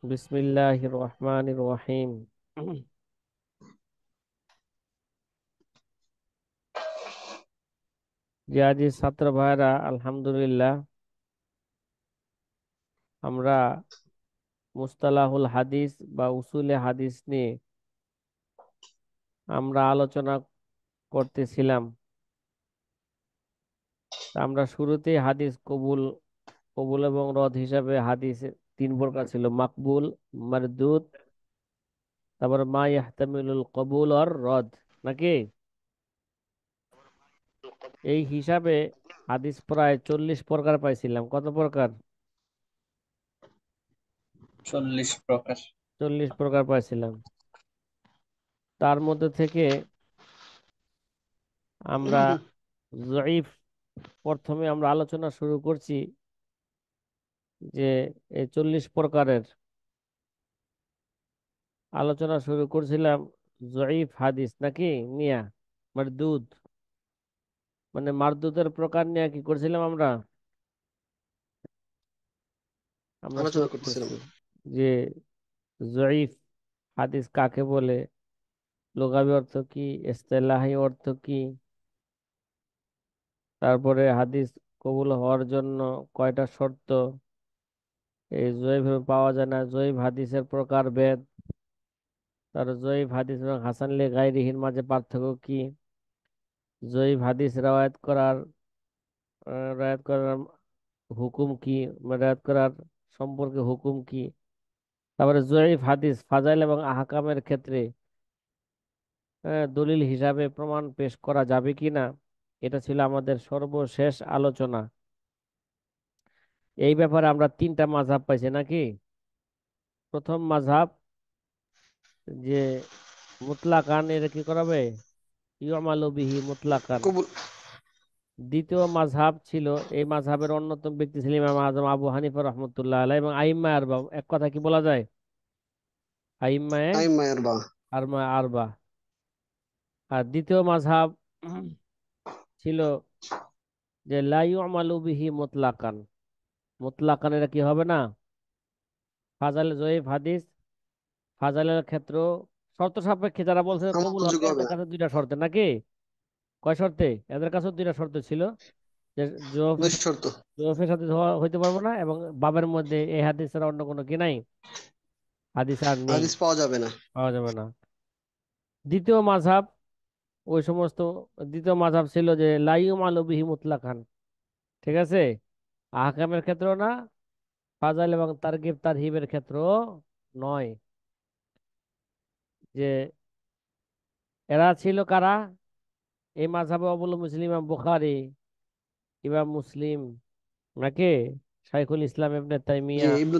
বিসমিল্লাহির রহমানির রহিম। জি ছাত্র ভাইরা, আলহামদুলিল্লাহ আমরা মুস্তালাহুল হাদিস বা উসুলে হাদিস নিয়ে আমরা আলোচনা করতেছিলাম। তা আমরা শুরুতেই হাদিস কবুল কবুল এবং রদ হিসাবে হাদিস তিন প্রকার ছিল: মাকবুল, মারদুদ, তারপর মা ইয়াহতামিলুল কবুল আর রদ, নাকি? এই হিসাবে হাদিস প্রায় 40 প্রকার পাইছিলাম। কত প্রকার? 40 প্রকার। 40 প্রকার পাইছিলাম। তার মধ্যে থেকে আমরা জয়ীফ, প্রথমে আমরা আলোচনা শুরু করছি যে এই 40 প্রকারের আলোচনা শুরু করছিলাম জয়ীফ হাদিস নাকি নিয়া, মারদুদ, মানে মারদুদের প্রকার নিয়ে কি করছিলাম আমরা আমরা শুরু আলোচনা করতেছিলাম। করছি যে জয়ীফ হাদিস কাকে বলে, লুগাবি অর্থ কি, ইস্তেলাহি অর্থ কি, তারপরে হাদিস কবুল হওয়ার জন্য কয়টা শর্ত, এই জয়ীফ পাওয়া যায় না, জয়ীফ হাদিসের প্রকারভেদ, তার জয়ীফ হাদিস এবং হাসান লে গায়রিহির মাঝে পার্থক্য কি, জয়ীফ হাদিস রাওয়ায়াত করার হুকুম কি, মানে রাওয়ায়াত করার সম্পর্কে হুকুম কি, তারপরে জয়ীফ হাদিস ফাজাইল এবং আহকামের ক্ষেত্রে দলিল হিসাবে প্রমাণ পেশ করা যাবে কি না। এটা ছিল আমাদের সর্বশেষ আলোচনা। এই ব্যাপারে আমরা তিনটা মাযহাব পাইছি নাকি। প্রথম মাযহাব যে মুতলাকান, এটা কি করাবে, ইউমালু বিহি মুতলাকান। কবুল। দ্বিতীয় মাযহাব ছিল, এই মাযহাবের অন্যতম ব্যক্তি ছিলেন ইমাম আজম আবু হানিফা রহমতুল্লাহ আলাইহি এবং আইম্মা আরবা। এক কথা কি বলা যায়, আইম্মায়ে টাইম মায়ের বা। আরবা। আর দ্বিতীয় মাযহাব ছিল যে লা ইউমালু বিহি মুতলাকান। মুতলাকান এটা কি হবে না, ফাজাইল জয়ীফ হাদিস ফাজাইলের ক্ষেত্র শর্ত সাপেক্ষে যারা বলছে কবুল হবে, আমলযোগ্য হবে এদের না। কাছে দুইটা শর্তে নাকি, কয় শর্তে, এদের কাছে দুইটা শর্ত ছিল যে দুই শর্ত। জোফের সাথে হইতে পারবো না, এবং বাবের মধ্যে এই হাদিস ছাড়া অন্য কোনো কি নাই, হাদিস আর নেই, হাদিস পাওয়া যাবে না। পাওয়া যাবে না। দ্বিতীয় মাযহাব, ওই সমস্ত দ্বিতীয় মাযহাব ছিল যে লাইয়ুম আলু বিহি মুতলাকান, ঠিক আছে, আহকামের ক্ষেত্রেও না, ফাজাইল এবং তারগিব তারহিবের ক্ষেত্রেও নয়। যে এরা ছিল কারা, এই মাযহাবে অবলম্বী ছিল ইমাম বুখারী, ইমাম মুসলিম, নাকি শাইখুল ইসলাম ইবনে জি, তাইমিয়া, ইবনু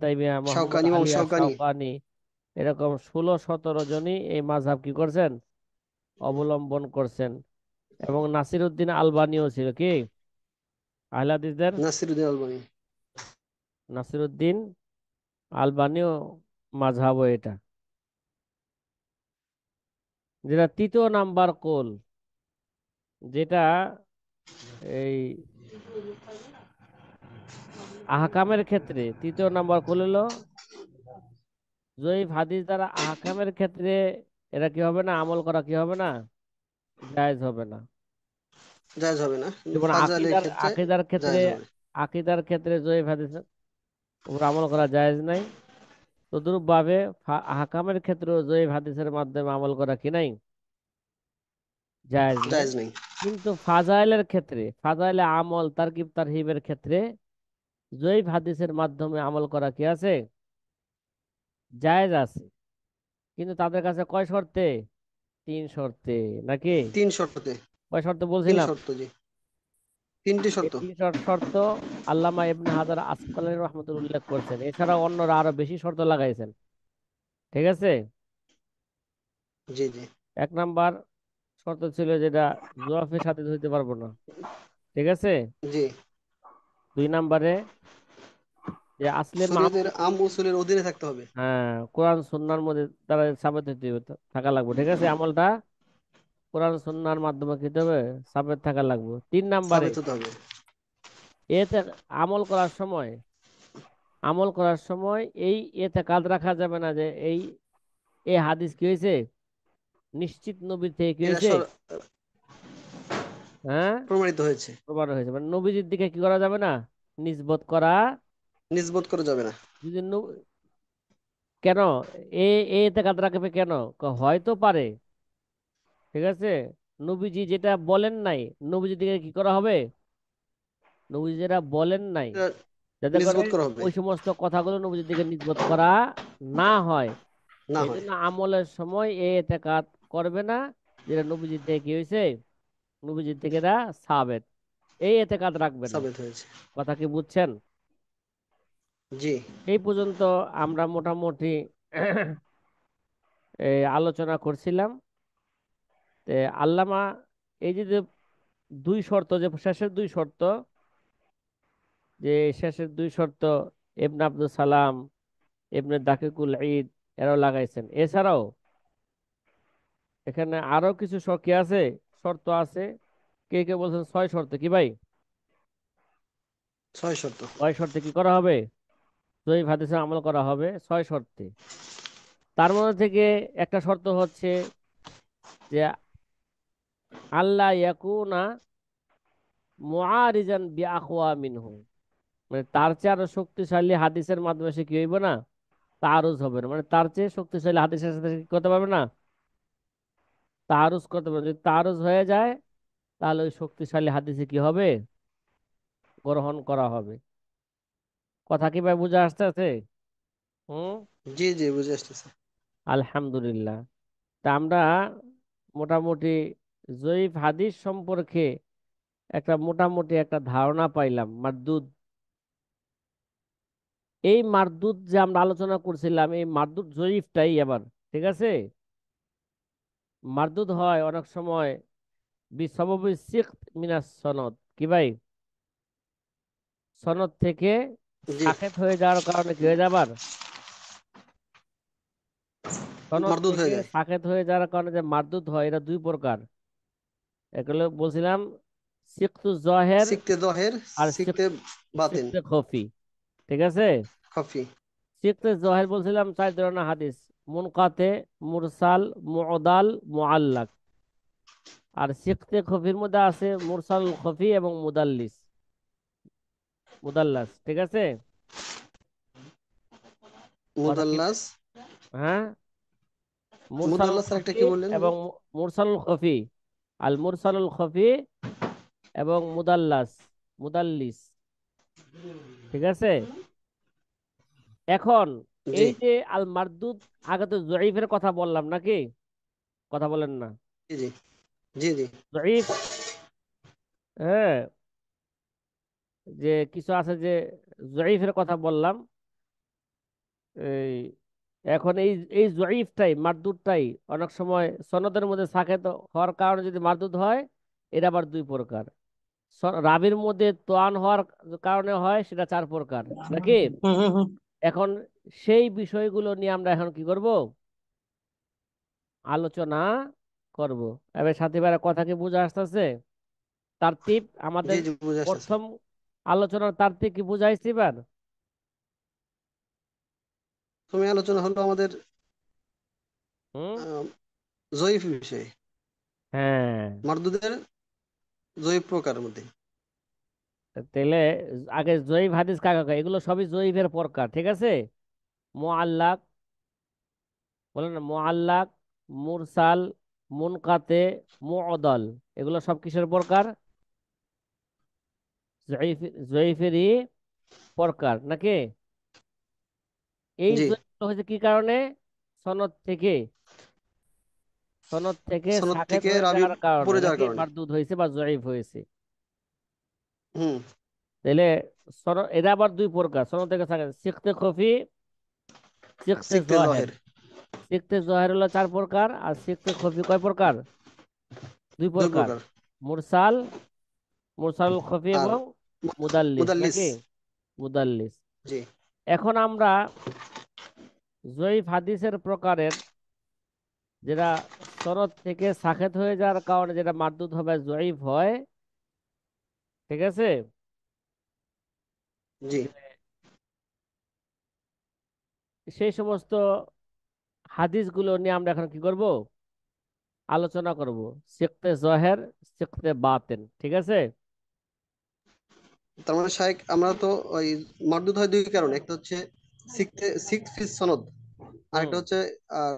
তাইমিয়া, মোহাম্মদ শাওকানি, ইমাম আলী আর শাওকানি। শাওকানি, এরকম 16-17 জনই এই মাযহাব কি করছেন, অবলম্বন করছেন। এবং নাসির উদ্দিন আলবানিও ছিল কি, আহলে হাদিসদের নাসিরুদ্দিন আলবানী। নাসির উদ্দিন আলবানিও মাযহাবও এটা। যেটা তৃতীয় নাম্বার কোল, যেটা এই আহকামের ক্ষেত্রে তৃতীয় নাম্বার কোল হলো জয়ীফ হাদিস দ্বারা আহকামের ক্ষেত্রে এরা কি হবে না, আমল করা কি হবে না, জায়েজ হবে না। জায়েজ হবে না, কিন্তু যেমন ফাজালের আকিদার ক্ষেত্রে আকিদার ক্ষেত্রে জায়েজ হবে। আকিদার ক্ষেত্রে জয়ীফ হাদিসের উপর আমল করা জায়েজ নাই, তদ্রূপ ভাবে আহকামের ক্ষেত্রেও জয়ীফ হাদিসের মাধ্যমে আমল করা কি নাই, জায়েজ নাই। জায়েজ নেই। কিন্তু ফাজাইলের ক্ষেত্রে, ফাজাইলে আমল তারকিব তারহিবের ক্ষেত্রে জয়ীফ হাদিসের মাধ্যমে আমল করা কি আছে, জায়েজ আছে। কিন্তু তাদের কাছে কয় শর্তে, তিন শর্তে, নাকি? তিন শর্তে। কয় শর্তে তিন বলছিলাম? শর্ত, জি। তিনটি এই শর্ত। তিন শর্ত আল্লামা ইবনে হাজার আসকালানী রহমতুল্লাহ উল্লেখ করছেন। এছাড়াও অন্যরা আরো বেশি শর্ত লাগাইছেন, ঠিক আছে। জি, জি, এক নাম্বার শর্ত ছিল যেটা জোয়াফের সাথে হইতে পারবো না, ঠিক আছে। জি। 2 নাম্বারে যে আসলে শরীয়তের মামুল কি, আম উসুলের অধীনে থাকতে হবে। হ্যাঁ, কোরআন সুন্নাহর মধ্যে তারা সাবেত হইতে হবে, থাকা লাগবে, ঠিক আছে। আমলটা কোরআন সুন্নাহর মাধ্যমে কি হতে হবে, সাবেত থাকা লাগবে। 3 নাম্বারে সাবেত হতে হবে। এতে আমল করার সময় আমল করার সময় এই এতেকাদ রাখা যাবে না যে এই হাদিস কি হয়েছে, নিশ্চিত নবীর থেকে কি এটা হয়েছে, হ্যাঁ, প্রমাণিত হয়েছে। প্রমাণ হয়েছে, মানে নবীজির দিকে কি করা যাবে না, নিসবত করা। নিজবত করা যাবে না। যদি কেন এ এতেকাদ রাখবে কেন, হয়তো পারে, ঠিক আছে, নবীজি যেটা বলেন নাই, নবীজির দিকে কি করা হবে, নবীজি যেটা বলেন নাই, এটা যাতে করে নিজবত করা হবে, ওই সমস্ত কথাগুলো নবীজির দিকে নিসবত করা না হয়। না এই হয়। জন্য আমলের সময় এতেকাদ করবে না যেটা নবীজির থেকে কি হয়েছে, নবীজির থেকে এটা সাবেত, এই এতেকাদ রাখবে না। সাবিত হয়েছে। কথা কি বুঝছেন? জি। এই পর্যন্ত আমরা মোটামুটি আলোচনা করছিলাম। তে আল্লামা এই যে যে দুই শর্ত, যে শেষের দুই শর্ত, যে শেষের দুই শর্ত ইবনে আব্দুল সালাম, ইবনে দাকিকুল ঈদ এরাও লাগাইছেন। এছাড়াও এখানে আরো কিছু কি আছে, শর্ত আছে। কে কে বলছেন ছয় শর্ত, কি ভাই? 6 শর্ত। ছয় শর্তে কি করা হবে, জয়ীফ হাদিসে আমল করা হবে ছয় শর্তে। তার মধ্যে থেকে একটা শর্ত হচ্ছে যে আল্লাহ ইয়াকুনা মুআরিজান বিআকওয়া মিনহু, মানে তার চেয়ে আরো শক্তিশালী হাদিসের মাধ্যমে সে কি হইব না, তারুজ হবে না, মানে তার চেয়ে শক্তিশালী হাদিসের সাথে সে কি করতে পারবে না, তারুজ করতে পারবে না। যদি তারুজ হয়ে যায় তাহলে ওই শক্তিশালী হাদিসে কি হবে, গ্রহণ করা হবে। কথা কি ভাই বুঝে আসতেছে? হুম। জি জি, বুঝে আসতেছে। আলহামদুলিল্লাহ। তা আমরা মোটামুটি জয়ীফ হাদিস সম্পর্কে একটা মোটামুটি একটা ধারণা পাইলাম। মারদুদ, এই মারদুদ যে আমরা আলোচনা করছিলাম, এই মারদুদ জয়ীফটাই আবার, ঠিক আছে, মারদুদ হয় অনেক সময় বিসবাবি সিকত মিনাস সনদ, কি ভাই, সনদ থেকে জি। সাকেত হয়ে যাওয়ার কারণে কি হয়ে যাবার, সনদ মারদুদ থেকে হয়ে যায়। সাকেত হয়ে যাওয়ার কারণে যে মারদুদ হয়, এটা দুই প্রকার। এগুলো বলছিলাম, সিকতু জহের সিকতে জহের, আর সিকতে বাতিন। সিকতে খফি, ঠিক আছে। খফি। সিকতে জহের বলছিলাম চার ধরনের হাদিস, মুনকাতে, মুরসাল, মুআদাল, মুআল্লাক। আর সিকতে খফির মধ্যে আছে মুরসাল খফি এবং মুদাল্লিস, মুদাল্লাস, ঠিক আছে। কথা কি, মুদাল্লাস। হ্যাঁ, মুরসালুল মুদাল্লাস আর একটা খফি কি বললেন? এবং মুরসালুল খফি, আল মুরসালুল খফি এবং মুদাল্লাস, মুদাল্লিস, ঠিক আছে। এখন জি এই যে আল মারদুদ, আগে তো জয়ীফের কথা বললাম নাকি, কথা বলেন না, জি জি। জি জি। জয়ীফ, হ্যাঁ, যে কিছু আছে যে জয়ীফের কথা বললাম। এই এখন এই এই জয়ীফটাই মারদুদটাই অনেক সময় সনদের মধ্যে সাকেত হওয়ার কারণে যদি মারদুদ হয়, এর আবার দুই প্রকার। রাবির মধ্যে তোয়ান হওয়ার কারণে হয়, সেটা চার প্রকার নাকি। হুম হুম হুম। এখন সেই বিষয়গুলো নিয়ে আমরা এখন কি করব, আলোচনা করব। এবার সাথী ভাইরা কথা কি বুঝে আসতেছে? তারতিব জি আমাদের জি, বুঝে আসতেছে। প্রথম আলোচনার তারতিব কি বুঝাইছি এবার? তুমি আলোচনা হলো আমাদের হুম। আহ, জয়ীফ বিষয়ে, হ্যাঁ। মারদুদের জয়ীফ প্রকারের মধ্যে। তাহলে আগে জয়ীফ হাদিস কাকা কয়? এগুলো সবই জয়ীফের প্রকার, ঠিক আছে। মুআল্লাক, বলেন না, মুআল্লাক, মুরসাল, মুনকাতে, মুঅদল, এগুলো সব কিসের প্রকার, জয়ীফ, জয়ীফেরই প্রকার নাকি। এই জি। জয়ীফ হয়েছে কি কারণে, সনদ থেকে, সনদ থেকে সনদ সাকেত থেকে হয়ে রাবি যাওয়ার কারণে পড়ে যাওয়ার নাকি কারণে। মারদুদ হয়েছে বা জয়ীফ হয়েছে। হুম। তাহলে এরা আবার দুই প্রকার, সনদ থেকে সাকেত, সিকতে খফি, সিকতে সিকতে জহের। জহের। সিকতে জহের হলো চার প্রকার, আর সিকতে খফি কয় প্রকার, দুই দুই প্রকার, প্রকার। মুরসাল, মুরসাল খফি আর এবং মুদাল্লিস মুদাল্লিস। নাকি, মুদাল্লিস। জি। এখন আমরা জয়ীফ হাদিসের প্রকারের, যেটা সনদ থেকে সাকেত হয়ে যাওয়ার কারণে যেটা মারদুদ হবে, জয়ীফ হয়, ঠিক আছে। জি। সেই সমস্ত হাদিসগুলো নিয়ে আমরা এখন কি করব, আলোচনা করব। সিকতে জহের, সিকতে বাতেন, ঠিক আছে। তার মানে শাইখ আমরা তো ওই মারদুদ হয় দুই কারণে, একটা হচ্ছে সিক্ত ফিস সনদ, হুম। আরেকটা হচ্ছে আর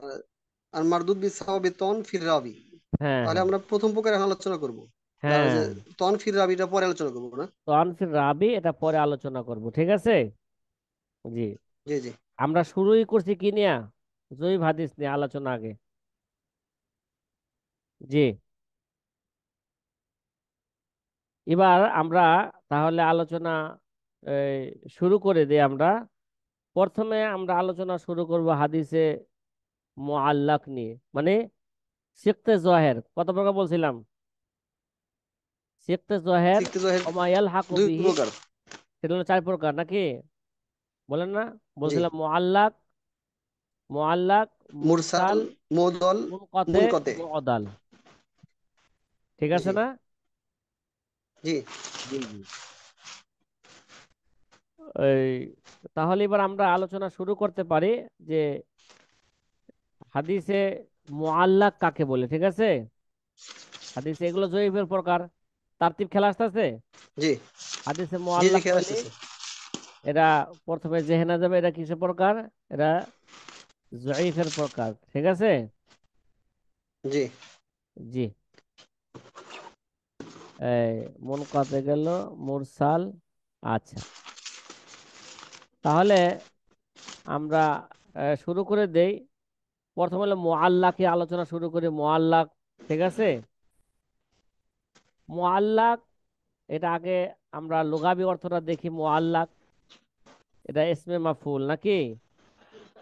আর মারদুদ বি সাওয়াবি তন ফির রাবি। হ্যাঁ, তাহলে হ্যাঁ, আমরা প্রথম প্রকার এখন আলোচনা করব, আর ওই হ্যাঁ। যে তন ফির রাবিটা পরে আলোচনা করবো না? তো আনফির রাবি এটা পরে আলোচনা করব, ঠিক আছে। জি। জি জি। আমরা শুরুই করছি কি নিয়ে, জয়ীফ হাদিস নিয়ে আলোচনা আগে। জি। এবার আমরা তাহলে আলোচনা এই, শুরু করে দিই আমরা। প্রথমে আমরা আলোচনা শুরু করব হাদিসে মুআল্লাক নিয়ে, মানে সিকতে জহের কত প্রকার বলছিলাম? সিকতে জহের সিক্ত জহের ওমায়াল হাকু দুই বিহি, প্রকার। সেটা হলো 4 প্রকার নাকি, বলেন না? জি। বলছিলাম মুআল্লাক, মুআল্লাক, মুরসাল, মুরসাল, মুদল, মুনকাতে, মুনকতে। মুআদাল, ঠিক আছে জি না? জি। জি, জি। এই, তাহলে এবার আমরা আলোচনা শুরু করতে পারি যে হাদিসে মুআল্লাক কাকে বলে, ঠিক আছে। হাদিসে এগুলো জয়ীফের প্রকার, তারতিব খেলা আসতেছে। জি হাদিসে জি। জি মুআল্লাক খেয়াল কইলি আসতেছে। এরা প্রথমে জেহেনা যাবে, এরা কিসের প্রকার? এরা জয়ীফের প্রকার, ঠিক আছে। জি জি। এই মুনকাতে গেল, মুরসাল। আচ্ছা, তাহলে আমরা শুরু করে দেই। প্রথমে হলো মুআল্লাকে আলোচনা শুরু করি, মুআল্লাক, ঠিক আছে। মুআল্লাক, এটা আগে আমরা লুগাবি অর্থটা দেখি। মুআল্লাক এটা ইসমে মাফুল নাকি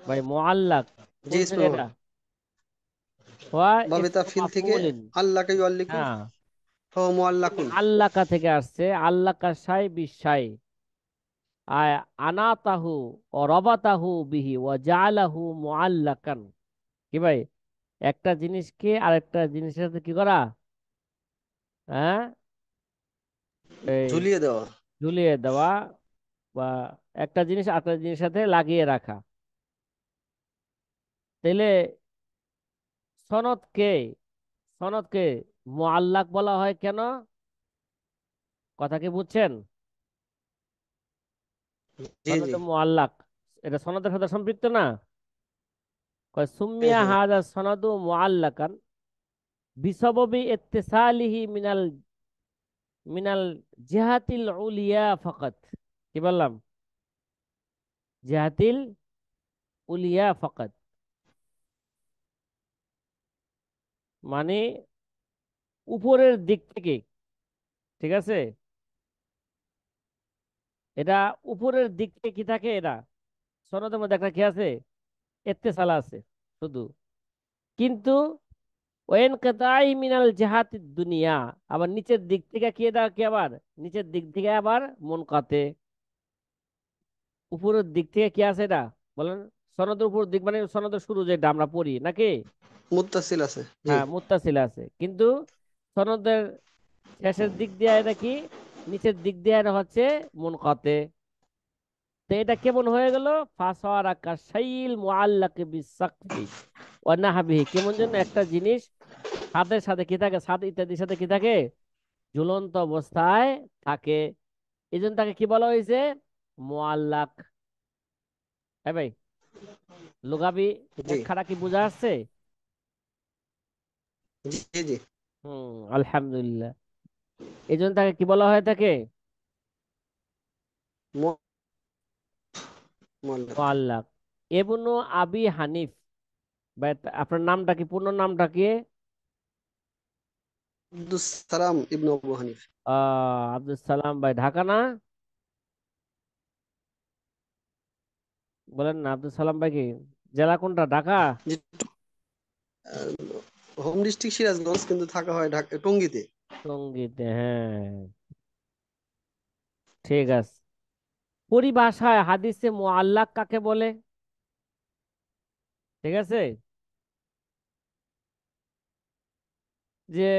ভাই? মুআল্লাক জি। কোন থেকে ইসমে এটা? ওয়া বাবে ইসমু তাফিল থেকে মাফউলিন। আল্লাহকে ইউআল্লিকু হ্যাঁ, ফাহুয়া মুআল্লাকুন। আল্লাকা থেকে আসছে, আল্লাকা শাই বিশাই, আয় আনাতাহু ও রবাতাহু বিহি ওয়া জাআলাহু মুআল্লাকান। কি ভাই, একটা জিনিসকে আরেকটা জিনিসের সাথে কি করা, হ্যাঁ, এই ঝুলিয়ে দেওয়া। ঝুলিয়ে দেওয়া, বা একটা জিনিস আরেকটা জিনিসের সাথে লাগিয়ে রাখা। তাইলে সনদকে, সনদকে মুআল্লাক বলা হয় কেন? কথা কি বুঝছেন? জি জি। সনদে মুআল্লাক, এটা সনদের সাথে সম্পৃক্ত না। কয় হ্যাঁ সুম্মিয়া হ্যাঁ। হাযা সনদু মুআল্লাকান বিসাবাবি ইত্তিসালিহি মিনাল মিনাল জিহাতিল উলিয়া ফাকাত। কি বললাম? জিহাতিল উলিয়া ফাকাত, মানে উপরের দিক থেকে, ঠিক আছে। এটা উপরের দিক থেকে কি থাকে, এটা সনদের মধ্যে একটা কি আছে, ইত্তেসাল আছে শুধু। কিন্তু ওয়েন কেতাই মিনাল জেহাতিদ দুনিয়া, আবার নিচের দিক থেকে কি, এটা কি আবার নিচের দিক থেকে আবার মুনকাতে। উপরের দিক থেকে কি আছে এটা বলেন? সনদের উপর দিক মানে সনদের শুরু যেটা আমরা পড়ি নাকি? মুত্তাসিল আছে। জি। হ্যাঁ, মুত্তাসিল আছে, কিন্তু সনদের শেষের দিক দিয়ে এটা কি, নিচের দিক দিয়ে এটা হচ্ছে মুনকাতে। তো এটা কেমন হয়ে গেল? ফাসারা কাশাইল মুআল্লাক বিসাকফি ওয়া নাহবিহি, কেমন যেন একটা জিনিস ছাদের সাথে কি থাকে, ছাদ ইত্যাদির সাথে কি থাকে, ঝুলন্ত অবস্থায় থাকে। এই জন্য তাকে কি বলা হয়েছে? মুআল্লাক। হ্যাঁ ভাই, লুগাবি জি ব্যাখ্যাটা কি বোঝা আসছে? জি। জি। হুম, আলহামদুলিল্লাহ। এই জন্য তাকে কি বলা হয় থাকে? মুআল্লাক। মুআল্লাক। ইবনু আবি হানিফ ভাই, আপনার নামটা কি, পূর্ণ নামটা কি? আব্দুস সালাম ইবনু আবু হানিফ। আব্দুল সালাম ভাই, ঢাকা না? বলেন না, আব্দুল সালাম ভাই কি জেলা কোনটা, ঢাকা? জি। হোম ডিস্ট্রিক্ট সিরাজগঞ্জ, কিন্তু থাকা হয় ঢাকা টঙ্গীতে। সঙ্গীতে, হ্যাঁ, ঠিক আছে। পরিভাষায় হাদিসে মুআল্লাক কাকে বলে, ঠিক আছে। যে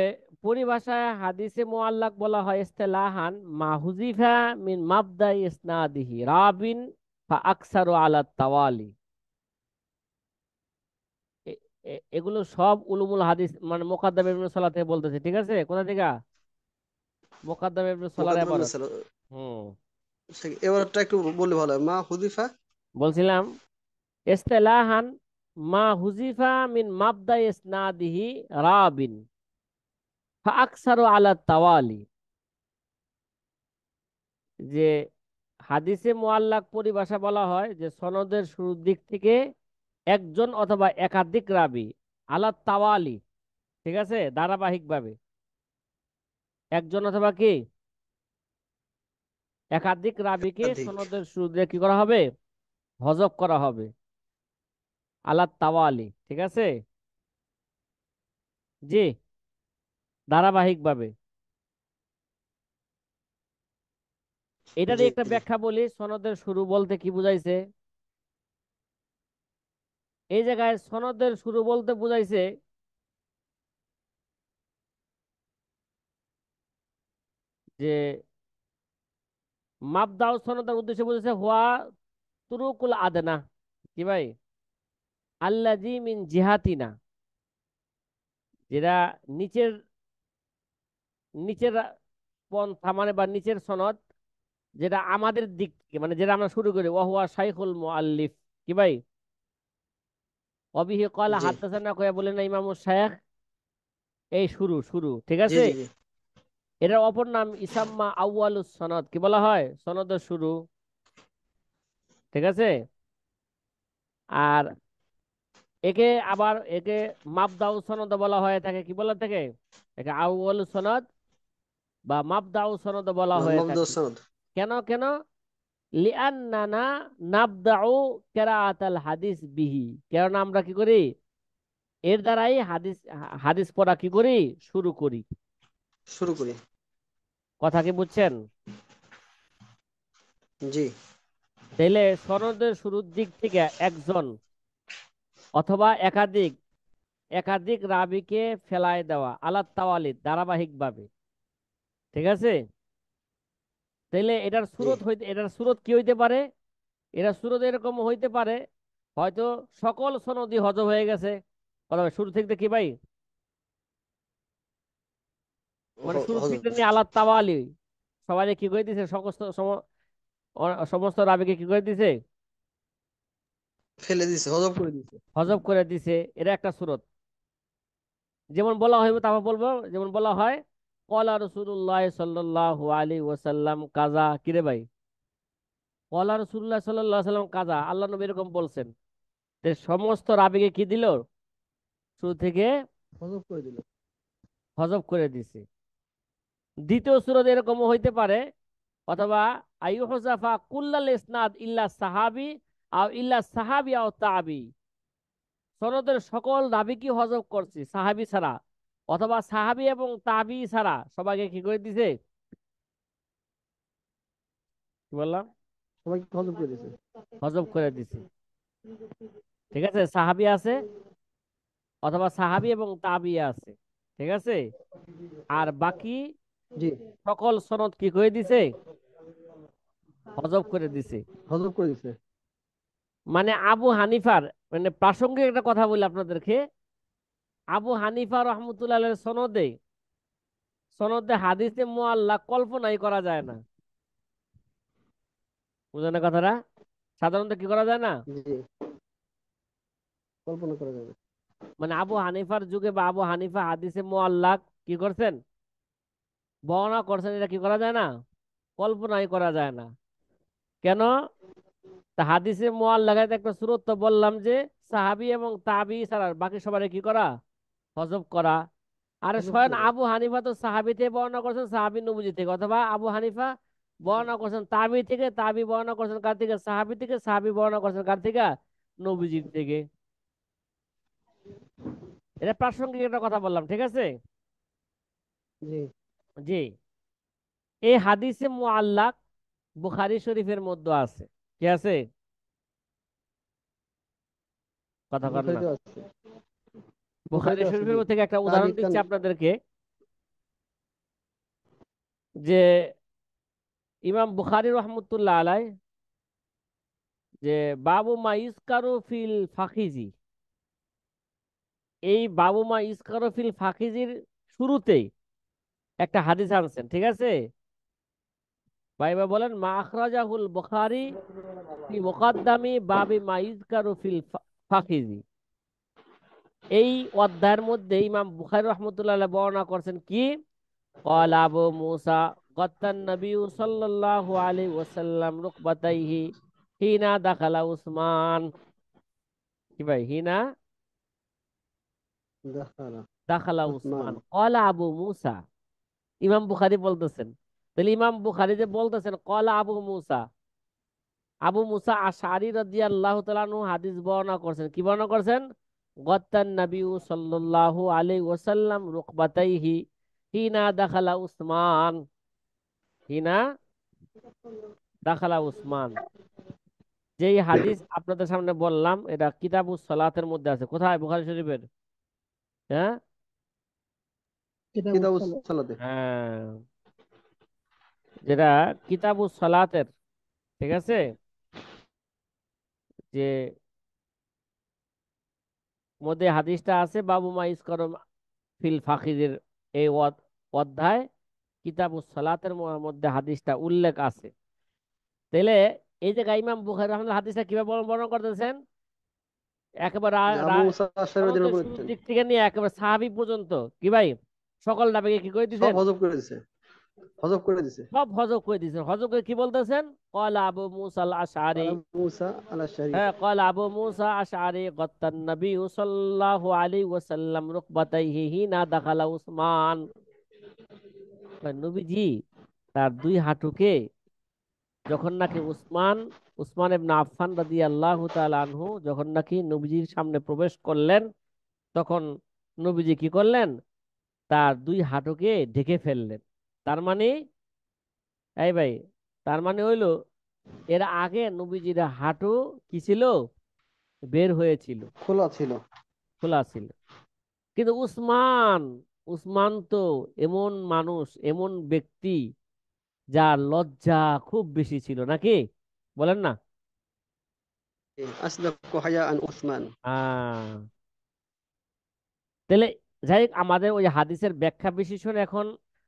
পরিভাষায় হাদিসে মুআল্লাক বলা হয় ইস্তিলাহান মা হুজিফা মিন মাবদা ইসনাদিহি রাবিন ফা আকসারু আলা তাওয়ালি। এগুলো সব উলুমুল হাদিস মানে মুকাদ্দাম ইবনে সালাহ থেকে বলতেছে, ঠিক আছে? কোথা থেকে? মুকাদ্দাম ইবনে সালাহর মুকাদ্দাম ইবনে ইবারত। সালাহ। হুম। এবারটা একটু বললে ভালো হয়। মা হুদিফা। বলছিলাম ইস্তেলাহান মা হুজিফা মিন মাবদা ইসনাদিহি রাবিন ফাকসারু আলা তাওয়ালি। যে হাদিসে মুআল্লাক পরিভাষা বলা হয় যে সনদের শুরুর দিক থেকে একজন অথবা একাধিক রাবী আলা তাওয়ালি, ঠিক আছে, ধারাবাহিকভাবে একজন অথবা কি একাধিক রাবীকে একাধিক। সনদের শুরুতে কি করা হবে? হযফ করা হবে আলা তাওয়ালি, ঠিক আছে? জি, ধারাবাহিকভাবে। এটারই জি একটা জি। ব্যাখ্যা বলি, সনদের শুরু বলতে কি বুঝাইছে। এই জায়গায় সনদের শুরু বলতে বুঝাইছে যে মাবদাউ সনদের উদ্দেশ্যে বুঝাইছে হুয়া তুরুকুল আদনা, কি ভাই, আল্লাজি মিন জিহাতিনা, যেটা নিচের নিচের পন্থা মানে বা নিচের সনদ, যেটা আমাদের দিক থেকে মানে যেটা আমরা শুরু করি ওয়াহুয়া শাইখুল মুআল্লিফ, কি ভাই, অবিহি ক্বালা জি হাদাসানা কয়া বলেন না ইমামুশ শায়খ, এই শুরু শুরু, ঠিক জি আছে? জি জি। এটার অপর নাম ইসাম্মা আউয়ালুস সনদ, কি বলা হয়? সনদের শুরু, ঠিক আছে? আর একে মাবদাউ সনদ বলা হয়ে থাকে, কি বলা থাকে? একে আউয়ালুস সনদ বা মাবদাউ সনদ বলা হয়ে মাহমুদ থাকে। ওসাদ। কেন কেন? লিআন্নানা নাবদাউ কিরাআতাল হাদিস বিহি, কারণ আমরা কি করি? এর দ্বারাই হাদিস হাদিস পড়া কি করি? শুরু করি। শুরু করি। কথা কি বুঝছেন? জি। তাইলে সনদের শুরুর দিক থেকে একজন অথবা একাধিক একাধিক রাবীকে ফেলায় দেওয়া আলাত তাওয়ালিদ ধারাবাহিকভাবে, ঠিক আছে? তাইলে জি। এটার সুরত কি হইতে পারে? এটা সুরত এরকম হইতে পারে, হয়তো সকল সনদই হজব হয়ে গেছে, অথবা শুরু থেকে কি ভাই, মানে শুরু হজম। থেকে নিয়ে আলাত তাওয়ালি সবাই কি করে দিছে, সমস্ত সমস্ত রাবীকে কি করে দিছে? ফেলে দিছে, হজম করে দিছে। হজব করে দিছে। এটা একটা সুরত। যেমন বলা হইব তারপর বলবো, যেমন বলা হয় কলা রসুল্লাহ সাল্লাল্লাহু আলাইহি ওয়াসাল্লাম কাজা, কিরে ভাই, কলা রসুল্লাহ সাল্লাল্লাহু আলাইহি ওয়াসাল্লাম কাজা, আল্লাহ নবী এরকম বলছেন। যে সমস্ত রাবিকে কি দিল? শুরু থেকে হজম করে দিল। হজব করে দিছে। দ্বিতীয় সূরা এরকম হইতে পারে, অথবা আইয়ুহজাফা কুল্লাল ইসনাদ ইল্লা সাহাবি আও ইল্লা সাহাবি আও তাবি, সনদের সকল রাবি কি হজব করছে সাহাবি ছাড়া, অথবা সাহাবি এবং তাবি ছাড়া সবাইকে কি করে দিছে? কি বললাম? সবাইকে হজম করে দিছে। হজব করে দিছে, ঠিক আছে? সাহাবি আছে অথবা সাহাবি এবং তাবি আছে, ঠিক আছে? আর বাকি জি। সকল সনদ কি করে দিছে? হজব করে দিছে। হজম করে দিছে। মানে আবু হানিফার, মানে প্রাসঙ্গিক একটা কথা বলি আপনাদেরকে, আবু হানিফা রহমতুল্লাহ সনদে সনদে হাদিসে মুআল্লাক কল্পনাই করা যায় না। বুঝলেন না কথাটা? সাধারণত কি করা যায় না? জি। কল্পনা করা যাবে। মানে আবু হানিফার যুগে বা আবু হানিফা হাদিসে মুআল্লাক কি করছেন? বর্ণনা করছেন, এটা কি করা যায় না? কল্পনাই করা যায় না। কেন? তা হাদিসে মুআল্লাকাতে একটা সূরত তো বললাম যে সাহাবী এবং তাবী ছাড়া বাকি সবারই কি করা? হজব করা। আর হজম স্বয়ং করে দেয়। আবু হানিফা তো সাহাবী থেকে বর্ণনা করছেন, সাহাবী নবুজি থেকে, অথবা আবু হানিফা বর্ণনা করছেন তাবী থেকে, তাবী বর্ণনা করছেন কার থেকে? সাহাবী থেকে, সাহাবী বর্ণনা করছেন কার থেকে? নবীজির থেকে। এটা প্রাসঙ্গিক একটা কথা বললাম, ঠিক আছে? জি। জি। এই হাদিসে মুআল্লাক বুখারী শরীফের মধ্যে আছে, কি আছে? কথা কর না। বুখারীতে আছে। বুখারী বুখারীতে আছে, জি। শরীফের থেকে একটা উদাহরণ তারিখ খান। দিচ্ছি আপনাদেরকে, যে ইমাম বুখারী রহমতুল্লাহ আলাই, যে বাবু মা ইউজকারু ফিল ফাখিজি, এই বাবু মা ইসকারফিল ফাকিজির শুরুতেই একটা হাদিস আনছেন, ঠিক আছে? ভাইবা বলেন, মা আখরাজাহুল বুখারী ফি মুকদ্দামি বাবি মা ইযকারু ফাকিজি। এই অধ্যায়ের মধ্যে ইমাম বুখারী রাহমাতুল্লাহ আলাইহি বর্ণনা করছেন কি, ক্বালা আবু মূসা গাত্তান নবী সাল্লাল্লাহু আলাইহি ওয়াসাল্লাম রুকবাতাইহি হিনা দাখালা উসমান। কি ভাই, হিনা দাখালা দাখালা উসমান। উসমান ক্বালা আবু মূসা। ইমাম বুখারী বলতেছেন, তাহলে ইমাম বুখারী যে বলতেছেন ক্বালা আবু মূসা, আবু মুসা আশআরী রাদিয়াল্লাহু তাআলা আনহু হাদিস বর্ণনা করছেন, কি বর্ণনা করছেন? গত্তান নবী সাল্লাল্লাহু আলাইহি ওয়াসাল্লাম রুকবাতাইহি হিনা দাখালা উসমান, হিনা দাখালা উসমান। যেই হাদিস আপনাদের সামনে বললাম এটা কিতাবুস সালাতের মধ্যে আছে। কোথায়? বুখারী শরীফের। হ্যাঁ, কিতাবুস সালাতে। হ্যাঁ, যেটা কিতাবুস সালাতের, ঠিক আছে, যে মধ্যে হাদিসটা আছে বাবু মা ইসকারু ফিল ফাকিরের এই অধ্যায় কিতাবুস সালাতের মধ্যে হাদিসটা উল্লেখ আছে। তাহলে এই যে ইমাম বুখারী রাহমাতুল্লাহ হাদিসটা কিভাবে বর্ণনা করতেছেন, একেবারে যে আবু মুসা আশআরী সনদের রাদিয়াল্লাহু শুরুর বলেছেন, দিক থেকে নিয়ে একেবারে সাহাবী পর্যন্ত, কি ভাই, সকল নবীকে কি করে সব দিবেন? হজব করে দিছে, হজব করে দিছে। সব হজব করে দিয়েছেন। হজব করে কি বলতেছেন? ক্বালা আবু মুসা আল আশআরী, আবু মুসা আল আশআরী। হ্যাঁ, ক্বালা আবু মুসা আশআরী গাত্তান নবী সাল্লাল্লাহু আলাইহি ওয়াসাল্লাম রুকবাতাইহি হিনা দাখালা উসমান। নবীজি তার দুই হাঁটুকে যখন নাকি উসমান ইবনে আফফান রাদিয়াল্লাহু তাআলা আনহু যখন নাকি নবীজির সামনে প্রবেশ করলেন, তখন নবীজি কি করলেন? তার দুই হাঁটুকে ঢেকে ফেললেন। তার মানে, এই ভাই, তার মানে হইলো এর আগে নবীজির হাঁটু কি ছিল? বের হয়েছিল, খোলা ছিল। খোলা ছিল। কিন্তু উসমান, উসমান তো এমন মানুষ, এমন ব্যক্তি যার লজ্জা খুব বেশি ছিল, নাকি বলেন না? আসদাকু হায়াআন উসমান। আহ তাহলে যাই হোক, আমাদের ওই হাদিসের ব্যাখ্যা বিশ্লেষণ এখন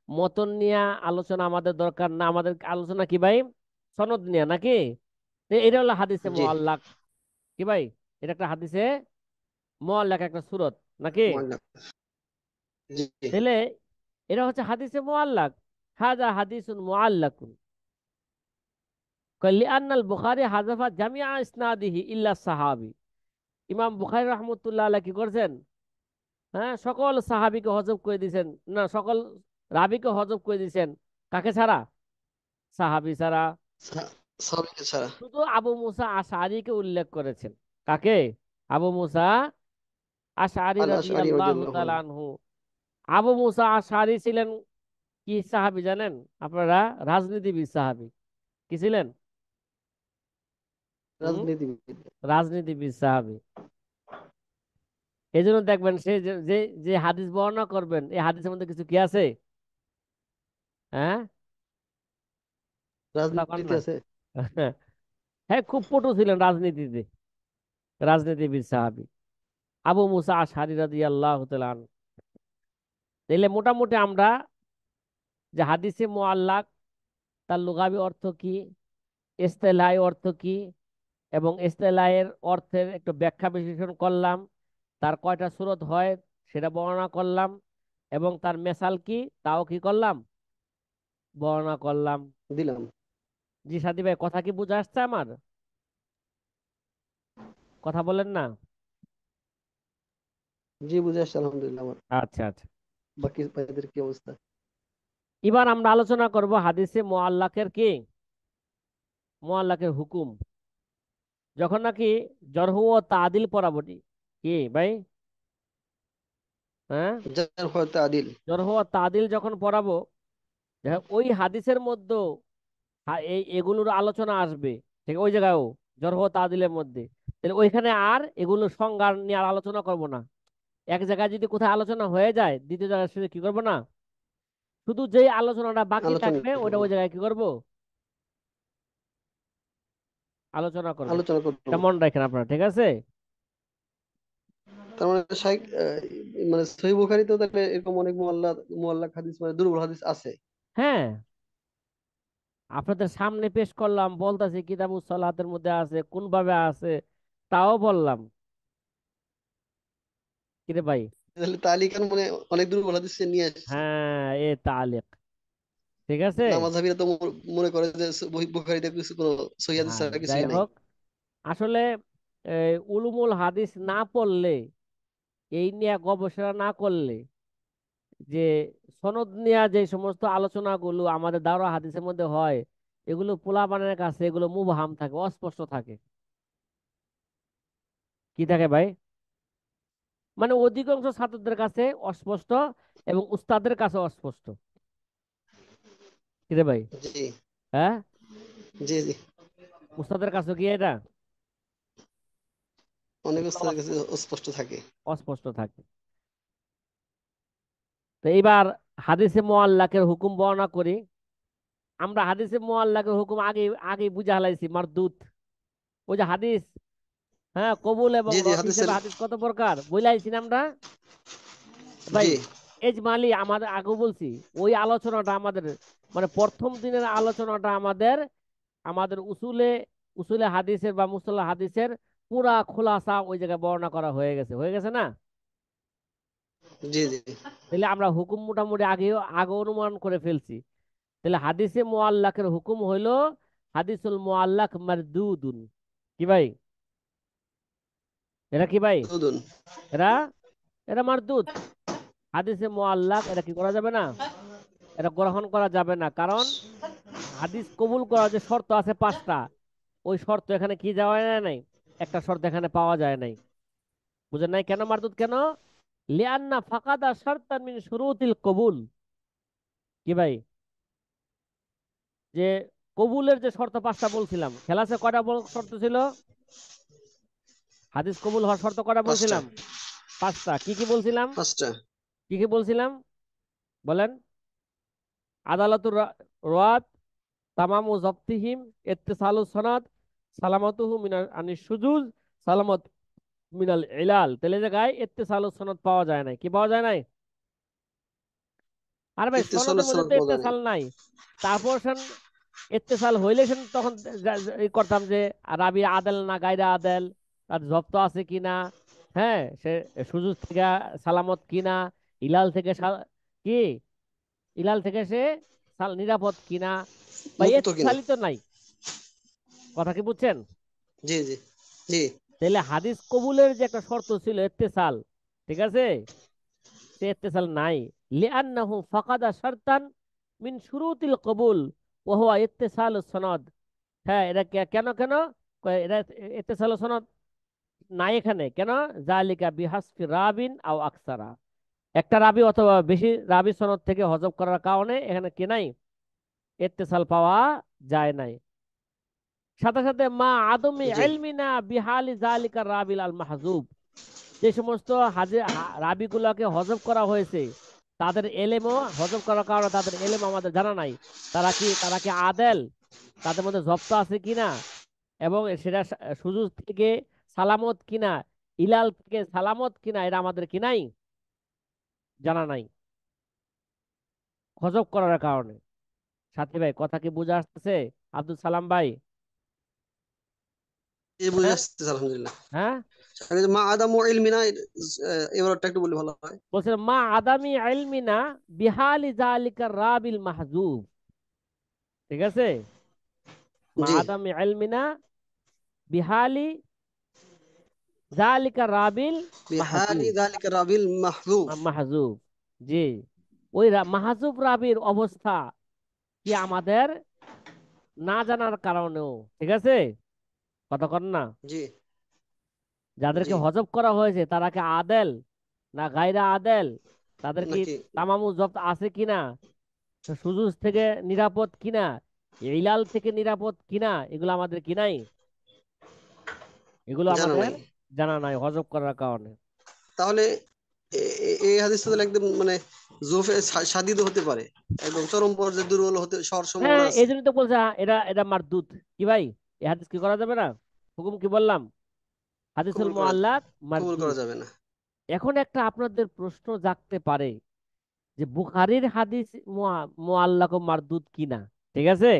মতন নিয়ে আলোচনা আমাদের দরকার না, আমাদের আলোচনা কি ভাই, সনদ নিয়ে, নাকি? তো এটা হলো হাদিসে জি। মুআল্লাক। কি ভাই, এটা একটা হাদিসে মুআল্লাক, একটা সূরত, নাকি? মুআল্লাক। জি। তাহলে এটা হচ্ছে হাদিসে মুআল্লাক। হাযা হাদিসুন মুআল্লাকুন লিআন্নাল বুখারী হাযাফা জামিআ ইসনাদিহি ইল্লা সাহাবী। ইমাম বুখারী রাহমাতুল্লাহ আলাইহি কি করছেন? হ্যাঁ, সকল সাহাবীকে হজব করে দিয়েছেন, না সকল রাবীকে হজব করে দিয়েছেন। কাকে ছাড়া? সাহাবী ছাড়া। সাহাবীকে ছাড়া। শুধু আবু মুসা আশআরীকে উল্লেখ করেছেন। কাকে? আবু মুসা আশআরী আল আশআরী রাদিয়াল্লাহু রাদিয়াল্লাহু তাআলা আনহু। আনহু। আবু মুসা আশআরী ছিলেন কি সাহাবী জানেন আপনারা? রাজনীতিবিদ সাহাবী। কি ছিলেন? হুম, রাজনীতিবিদ। রাজনীতিবিদ সাহাবী। এই জন্য দেখবেন সে যে যে যে হাদিস বর্ণনা করবেন, এই হাদিসের মধ্যে কিছু কি আছে? হ্যাঁ, কথা কন রাজনীতি না। আছে। হ্যাঁ, খুব পটু ছিলেন রাজনীতিতে, রাজনীতিবিদ সাহাবী আবু মুসা আশআরী রাদিয়াল্লাহু তাআলা আনহু। তাহলে মোটামুটি আমরা যে হাদিসে মুআল্লাক তার লুগাবি অর্থ কি, ইস্তেলাহি অর্থ কি, এবং ইস্তেলাহের অর্থের একটু ব্যাখ্যা বিশ্লেষণ করলাম, তার কয়টা সূরত হয় সেটা বর্ণনা করলাম, এবং তার মেসাল কি তাও কি করলাম, বর্ণনা করলাম। দিলাম। জি সাদি ভাই, কথা কি বুঝে আসছে আমার? কথা বলেন না। জি, বুঝে আসছে আলহামদুলিল্লাহ। আমার আচ্ছা আচ্ছা, বাকি ভাইদের কি অবস্থা? এবার আমরা আলোচনা করব হাদিসে মুআল্লাকের কি, মুআল্লাকের হুকুম। যখন নাকি জরহ ও তাদিল পড়াবো, কি ভাই, হ্যাঁ, যার হয়তো আদিল। জরহ ও তাদিল যখন পড়াবো, ওই হাদিসের মধ্যে এই এগুলোর আলোচনা আসবে, ঠিক ওই জায়গায়ও জরহ ও তাদিলের মধ্যে। তাহলে ওইখানে আর এগুলো সংজ্ঞা নিয়ে আর আলোচনা করব না। এক জায়গায় যদি কোথায় আলোচনা হয়ে যায়, দ্বিতীয় জায়গায় শুধু কি করবো না, শুধু যেই আলোচনাটা বাকি আলোচনা থাকবে ওইটা করব। ওই জায়গায় কি করব, আলোচনা করব। আলোচনা করব। এটা মনে রাখেন আপনারা, ঠিক আছে? তার মানে শাইখ মানে সহিহ বুখারী তো তাহলে এরকম অনেক মুআল্লাক হাদিস মানে দুর্বল হাদিস আছে। হ্যাঁ, আপনাদের সামনে পেশ করলাম, বলতাছি কিতাবুস সালাতের মধ্যে আছে, কোন ভাবে আছে তাও বললাম। কিরে ভাই? তাহলে তালিকার মানে অনেক দুর্বল হাদিস সে নিয়ে আসছে। হ্যাঁ, এ তালিক। ঠিক আছে। না মাযহাবিরা তো মনে করে যে বুখারীতে কিছু কোনো সহিহ হাদিস হ্যাঁ, ছাড়া যাই কিছুই নাই। হোক, আসলে উলুমুল হাদিস না পড়লে, এই নিয়ে গবেষণা না করলে, যে সনদ নিয়ে যে সমস্ত আলোচনাগুলো আমাদের দাওরা হাদিসের মধ্যে হয়, এগুলো পোলাপানের কাছে এগুলো মুবহাম থাকে, অস্পষ্ট থাকে। কি থাকে ভাই? মানে অধিকাংশ ছাত্রদের কাছে অস্পষ্ট, এবং উস্তাদের কাছে অস্পষ্ট। কিরে ভাই? জি হ্যাঁ, জি জি। উস্তাদের কাছে কি এটা অনেক এগুলো উস্তাদের কাছে অস্পষ্ট থাকে। অস্পষ্ট থাকে। তো এইবার হাদিসে মুআল্লাকের হুকুম বর্ণনা করি। আমরা হাদিসে মুআল্লাকের হুকুম আগে আগে বুঝা হালাইছি, মারদুত। ওই যে হাদিস, হ্যাঁ, কবুল এবং জি জি রদ হাদিসের। হিসেবে হাদিস কত প্রকার বইলাইছি না আমরা ভাই? জি এজমালি আমাদের আগে বলছি। ওই আলোচনাটা আমাদের, মানে প্রথম দিনের আলোচনাটা আমাদের, আমাদের উসুলে, উসুলে হাদিসের বা মুসল্লা হাদিসের পুরা খোলাসা ওই জায়গায় বর্ণনা করা হয়ে গেছে না? জি জি তাহলে আমরা হুকুম মোটামুটি আগে আগে অনুমান করে ফেলছি। তাহলে হাদিসে মুআল্লাকের হুকুম হইলো হাদিসুল মুআল্লাক মারদুদুন। কি ভাই? এরা কি ভাই? দুদুন। এরা এরা মারদুদ। হাদিসে মুআল্লাক এটা কি করা যাবে না? এটা গ্রহণ করা যাবে না, কারণ হাদিস কবুল করার যে শর্ত আছে পাঁচটা, ওই শর্ত এখানে কি যাওয়া যায় নাই, একটা শর্ত এখানে পাওয়া যায় নাই। বুঝেন নাই কেন মারদুদ কেন? লিআন্না ফাকাদা শারতান মিন শুরুতিল কবুল। কি ভাই? যে কবুলের যে শর্ত পাঁচটা বলছিলাম, খেলাসে কয়টা শর্ত ছিল? হাদিস কবুল হওয়ার শর্ত কয়টা পাঁচটা। বলছিলাম? পাঁচটা। কি কি বলছিলাম? পাঁচটা। কি কি বলছিলাম বলেন? আদালাতুর রাত, তামামু জব্তিহিম, ইত্তিসালু সনাদ, সালামাতুহু মিনাল আনিস সুজুজ, সালামত মিনাল ইলাল। তাহলে যে গায়ে ইত্তিসালু সনদ পাওয়া যায় নাই। কি পাওয়া যায় নাই? আর ভাই সনদের ইত্তিসালুস মধ্যে সনদ তো পাওয়া যায় নাই। ইত্তেসাল নাই। তারপর সেন ইত্তেসাল হইলে সেন তখন ই করতাম যে রাবি আদেল না গায়রা আদেল, তার জব্দ আছে কিনা, হ্যাঁ, সে সুজুজ থেকে সালামত কিনা, ইলাল থেকে কি, ইলাল থেকে সে নিরাপদ কিনা, বা মুক্ত কিনা। ইত্তেসালিত নাই। কথা কি বুঝছেন? জি জি জি। তাহলে হাদিস কবুলের যে একটা শর্ত ছিল ইত্তেসাল, ঠিক আছে, সে ইত্তেসাল নাই। লিআন্নাহু ফাকাদা শারতান মিন শুরুতিল কবুল ওয়া হুয়া ইত্তিসালুস সনদ। হ্যাঁ, এটা কেন কেন কয় এটা ইত্তিসালুস সনদ নাই এখানে কেন? জালিকা বিহাসফি রাবিন আও আকসারা। একটা রাবি অথবা বেশি রাবি সনদ থেকে হজব করার কারণে এখানে কি নাই, ইত্তেসাল পাওয়া যায় নাই। সাথে সাথে মা আদমি জি ইলমিনা বিহালি জালিকা রাবিল আল মাহজুব, যে সমস্ত রাবিগুলোকে হজব করা হয়েছে, তাদের এলেমও হজব করার কারণে তাদের এলেম আমাদের জানা নাই। তারা কি আদেল, তাদের মধ্যে জব্দ আছে কিনা, এবং সেটা সুজুজ থেকে সালামত কিনা, ইলাল থেকে সালামত কিনা, এটা আমাদের কি নাই, জানা নাই, হজব করার কারণে। সাথী ভাই, কথা কি বুঝে আসতেছে? আব্দুল সালাম ভাই? এই বুঝে হ্যাঁ, আসতেছে আলহামদুলিল্লাহ। হ্যাঁ। আর এই যে মা আদামু ইলমিনা, এবারটা একটু বললে ভালো হয়। বলছেন মা আদামি ইলমিনা বিহালি জালিকা রাবিল মাহজুব। ঠিক আছে? মা জি। আদামি ইলমিনা বিহালি জালিকা রাবিল বিহালি মাহজুব। যালিকা রাবিল মাহজুব। মাহজুব, জি। ওই মাহজুব রাবির অবস্থা কি আমাদের না জানার কারণেও, ঠিক আছে, কথা কর না, জি জি। যাদেরকে হজব করা হয়েছে তারা কি আদেল না গায়রা আদেল, তাদের কি নাকি। তামামু জব্দ আছে কিনা, সুজুজ থেকে নিরাপদ কিনা, ইলাল থেকে নিরাপদ কিনা, এগুলো আমাদের কি নাই, এগুলো জানা আমাদের নাই। জানা নাই হজব করার কারণে। তাহলে এই হাদিসটা তাহলে একদম মানে জোফে সাদিদ হতে পারে, একদম চরম পর্যায়ে দুর্বল হতে হওয়ার হ্যাঁ, সম্ভাবনা এই আছে। জন্য তো বলছে এটা এটা মারদুদ। কি ভাই? এই হাদিস কি করা যাবে না? হুকুম কি বললাম? হাদিসুল কবুল করা মুআল্লাক কবুল করা মারদুদ। যাবে না। এখন একটা আপনাদের প্রশ্ন জাগতে পারে যে বুখারীর হাদিস মুআল্লাক ও মারদুদ কিনা, ঠিক আছে?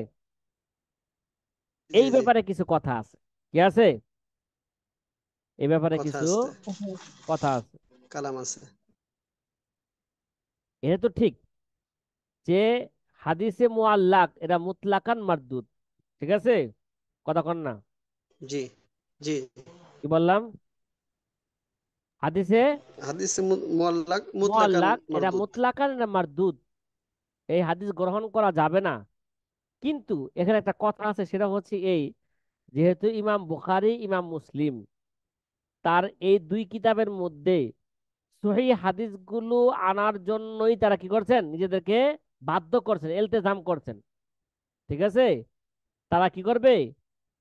জি এই জি, ব্যাপারে কিছু কথা আছে, কি আছে? এই ব্যাপারে কথা কিছু আছে, কথা আছে। কালাম আছে। এটা তো ঠিক যে হাদিসে মুআল্লাক এটা মুতলাকান মারদুদ, ঠিক আছে? কথা কন না, জি জি। কি বললাম? হাদিসে হাদিসে মুআল্লাক মুতলাকান মুআল্লাক এটা মারদুদ। মুতলাকান, এটা মারদুদ, এই হাদিস গ্রহণ করা যাবে না। কিন্তু এখানে একটা কথা আছে, সেটা হচ্ছে এই, যেহেতু ইমাম বুখারী ইমাম মুসলিম তার এই দুই কিতাবের মধ্যে সহিহ হাদিসগুলো আনার জন্যই তারা কি করছেন, নিজেদেরকে বাধ্য করছেন, ইলতিজাম করছেন, ঠিক আছে? তারা কি করবে,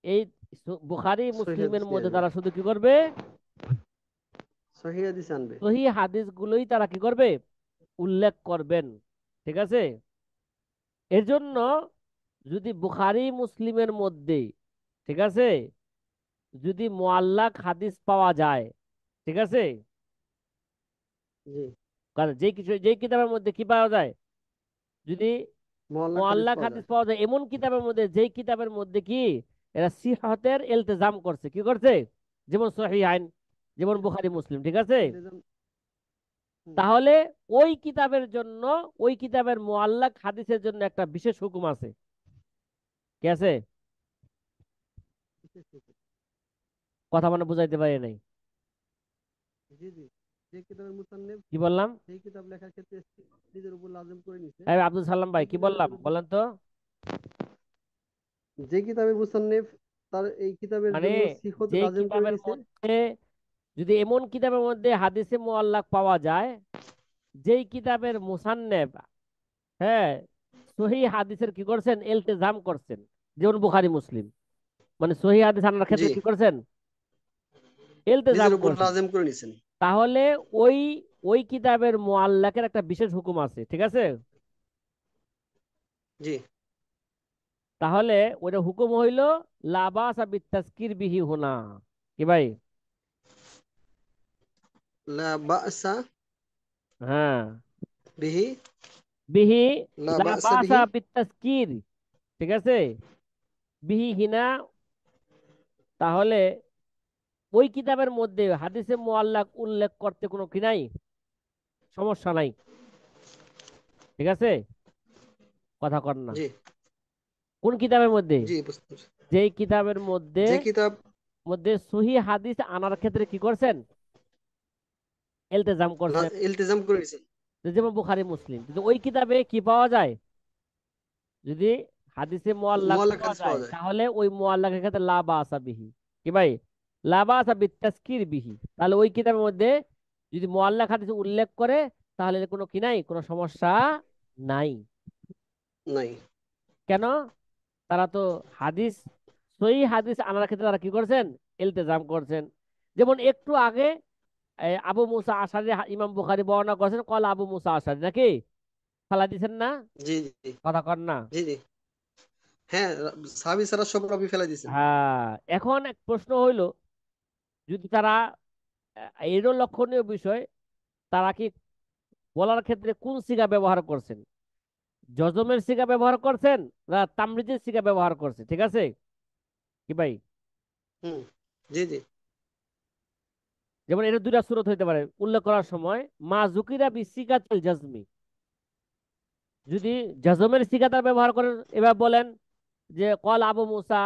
এই বুখারী সহিহ মুসলিমের হাদিস নিয়ে মধ্যে আসবে, তারা শুধু কি করবে, সহিহ হাদিস আনবে। সহিহ হাদিসগুলোই তারা কি করবে, উল্লেখ করবেন, ঠিক আছে? এর জন্য যদি বুখারী মুসলিমের মধ্যে, ঠিক আছে, যদি মুআল্লাক হাদিস পাওয়া যায়, ঠিক আছে, জি, কারণ যেই কিতাবের মধ্যে কি পাওয়া যায়, যদি মুআল্লাক হাদিস মুআল্লাক পাওয়া হাদিস যায়। পাওয়া যায় এমন কিতাবের মধ্যে, যেই কিতাবের মধ্যে কি এরা সিহতের ইলতিজাম করছে, কি করছে, যেমন সহিহাইন, যেমন বুখারী মুসলিম, ঠিক আছে? ইলতিজাম। হুম, তাহলে ওই কিতাবের জন্য, ওই কিতাবের মুআল্লাক হাদিসের জন্য একটা বিশেষ হুকুম আছে, কি আছে? কথা মানে বুঝাইতে পারি নাই, জি জি। যে কিতাবের মুসান্নিফ কি বললাম? সেই কিতাব লেখার ক্ষেত্রে নিজের উপর লাজম করে নিছে, এই আব্দুল সালাম ভাই, সেই কি কিতাবের বললাম বিরুদ্ধে, বলেন তো? যে কিতাবের মুসান্নিফ তার এই কিতাবের মানে জন্য সিহত যে লাজম করে কিতাবের নিছে। মধ্যে, যদি এমন কিতাবের মধ্যে হাদিসে মুআল্লাক পাওয়া যায়, যেই কিতাবের মুসান্নেফ, হ্যাঁ, সহি হাদিসের কি করছেন, ইলতিজাম করছেন, যেমন বুখারী মুসলিম, মানে সহি হাদিস আনার জি, ক্ষেত্রে কি করছেন, ইলতিজাম নিজের উপর করছেন, লাজম করে নিছেন। তাহলে ওই ওই কিতাবের মুআল্লাকের একটা বিশেষ হুকুম আছে, ঠিক আছে? জি। তাহলে ওইটা হুকুম হইল লা বাসা বিতাজকির বিহি হুনা, কি ভাই? লা বাসা হ্যাঁ, বিহি, বিহি, লা লা বাসা বাসা বিহি। বিতাজকির, ঠিক আছে, বিহি হিনা, তাহলে ওই কিতাবের মধ্যে হাদিসে মুআল্লাক উল্লেখ করতে কোনো কি নাই, সমস্যা নাই, ঠিক আছে? কথা কর না, জি কোন কিতাবের মধ্যে, জি, বুঝতে পারছি। যেই কিতাবের মধ্যে যে কিতাব মধ্যে সহি হাদিস আনার ক্ষেত্রে কি করছেন, ইলতিজাম করছেন, ইলতিজাম করে নিছেন। যেমন বুখারী মুসলিম, যদি ওই কিতাবে কি পাওয়া যায়, যদি হাদিসে মুআল্লাক মুআল্লাক পাওয়া হাদিস যায়, পাওয়া যায়। তাহলে ওই মুআল্লাকের ক্ষেত্রে লা বাসা বিহি, কি ভাই, লা বাসা বিতাজকির বিহি, তাহলে ওই কিতাবের মধ্যে যদি মুআল্লাক হাদিস উল্লেখ করে, তাহলে এর কোনো কি নাই, কোনো সমস্যা নাই। নাই। কেন? তারা তো হাদিস, সহি হাদিস আনার ক্ষেত্রে তারা কি করছেন, ইলতিজাম করছেন। যেমন একটু আগে আবু মুসা আশারি ইমাম বুখারী বর্ণনা করেছেন, কল আবু মুসা আশারি, নাকি? ফালা দিছেন না? জি জি কথা কর না। জি জি। হ্যাঁ, সাহাবী ছাড়া সব রাবি ফেলাই দিছেন। হ্যাঁ, এখন এক প্রশ্ন হইল, যদি তারা, এরও লক্ষণীয় বিষয়, তারা কি বলার ক্ষেত্রে কোন সিগা ব্যবহার করছেন, জজমের সিগা ব্যবহার করছেন না তামরিজের সিগা ব্যবহার করছে, ঠিক আছে, কি ভাই? হুম, জি জি যেমন এটা দুইটা সুরত হইতে পারে উল্লেখ করার সময়, মা জুকিরা বিসিকাতিল জাজমি, যদি জজমের সিগা তারা ব্যবহার করেন, এবার বলেন যে কল আবু মুসা,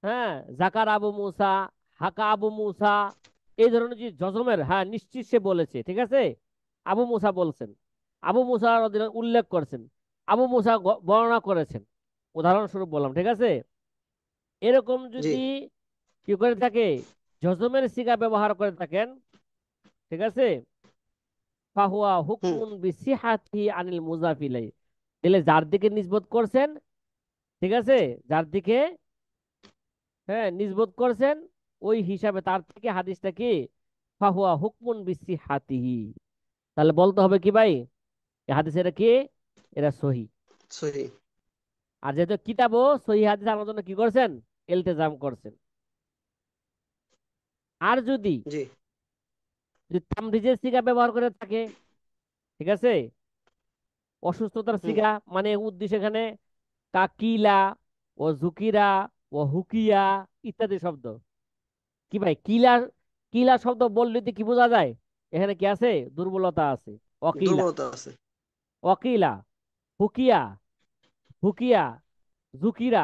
হ্যাঁ, জাকার আবু মুসা, হাকা আবু মুসা, এই ধরনের যে জজমের, হ্যাঁ নিশ্চিত সে বলেছে, ঠিক আছে, আবু মুসা বলছেন, আবু মুসা উল্লেখ করছেন, আবু মুসা বর্ণনা করেছেন, উদাহরণস্বরূপ বললাম, ঠিক আছে? এরকম জি। যদি কি করে থাকে, জজমের সিগা ব্যবহার করে থাকেন, ঠিক আছে, ফাহুয়া হুম, হুকমুন বিসিহাতি আনিল মুজাফ ইলাই, তাহলে যার দিকে নিসবত করছেন, ঠিক আছে, যার দিকে, হ্যাঁ, নিসবত করছেন, ওই হিসাবে তার থেকে হাদিসটা কি, ফাহুয়া হুকমুন বিসিহাতিহি, তাহলে বলতে হবে কি ভাই, এই হাদিস এটা কি, এটা সহি। সহি। আর যেহেতু কিতাবও সহি হাদিস আনার জন্য কি করছেন, ইলতিজাম করছেন। আর যদি জি যদি তামরিজের সিগা ব্যবহার করে থাকে, ঠিক আছে, অসুস্থতার হুম। সিগা মানে উদ্দেশ্য এখানে কাকিলা ও জুকিরা ও হুকিয়া ইত্যাদি শব্দ। কি ভাই, কিলা, কিলা শব্দ বললে তো কি বোঝা যায়? এখানে কি আছে? দুর্বলতা আছে। অকিলা, দুর্বলতা আছে। অকিলা, হুকিয়া, হুকিয়া, জুকিরা।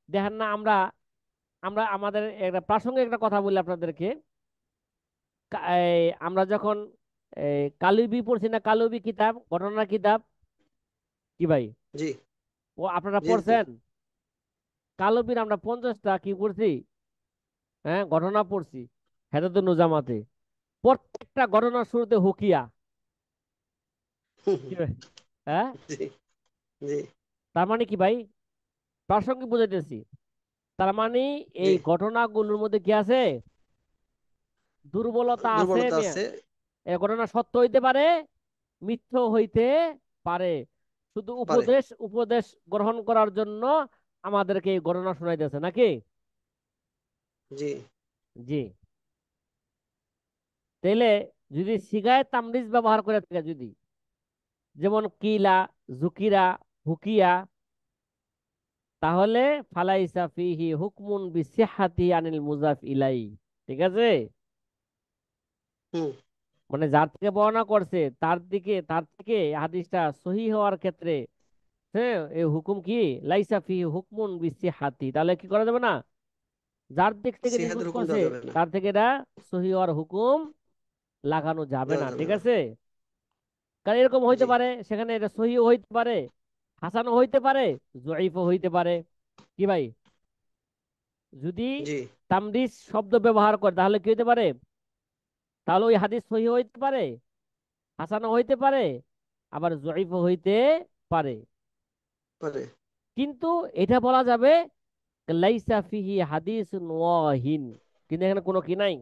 দেখেন না, আমরা আমরা আমাদের একটা প্রাসঙ্গিক একটা কথা বলি আপনাদেরকে। আমরা যখন কালুবি পড়ছি না, কালুবি কিতাব, ঘটনার কিতাব, কি ভাই, জি ও আপনারা জি জি। পড়ছেন? কালুবির আমরা 50টা কি করছি, হ্যাঁ, ঘটনা পড়ছি হেদায়েতুন নুজামাতে। প্রত্যেকটা ঘটনার শুরুতে হুকিয়া। হুম, কি হুম, ভাই? হ্যাঁ, জি জি তার মানে কি ভাই, প্রাসঙ্গিক বুঝাইতেছি। তার মানে জি। এই ঘটনাগুলোর মধ্যে কি আছে? দুর্বলতা আছে দুর্বলতা মিয়া। আছে। এ ঘটনা সত্য হইতে পারে, মিথ্য হইতে পারে। শুধু পারে। উপদেশ উপদেশ গ্রহণ করার জন্য আমাদেরকে এই ঘটনা শোনাইতেছে নাকি? জি জি। তাইলে যদি সিগায় তামরিজ ব্যবহার করে থাকে, যদি যেমন কিলা, জুকিরা, হুকিয়া, তাহলে ফালাইসা ফিহি হুকমুন বিসিহাতি আনিল মুজাফ ইলাই। ঠিক আছে, হুম। মানে যার থেকে বর্ণনা করছে তার থেকে হাদিসটা সহি হওয়ার ক্ষেত্রে, হ্যাঁ, এই হুকুম কি, লাইসা ফিহি হুকমুন বিসিহাতি, তাহলে কি করা যাবে না? যার দিক থেকে নির্ভর সিহাদের হুকুম করছে দেওয়া যাবে না। তার থেকে এটা সহি হওয়ার হুকুম লাগানো যাবে দেওয়া না, যাবে ঠিক না। আছে? কারণ এরকম হইতে জি পারে সেখানে এটা সহিও হইতে পারে, হাসানও হইতে পারে, জয়ীফও হইতে পারে। কি ভাই, যদি জি তামরিজ শব্দ ব্যবহার করে তাহলে কি হইতে পারে? তাহলে ওই হাদিস সহি হইতে পারে, হাসানও হইতে পারে, আবার জয়ীফও হইতে পারে। পারে। কিন্তু এটা বলা যাবে লাইসা ফিহি হাদিস ওয়াহিন, কিন্তু এখানে কোনো কি নাই,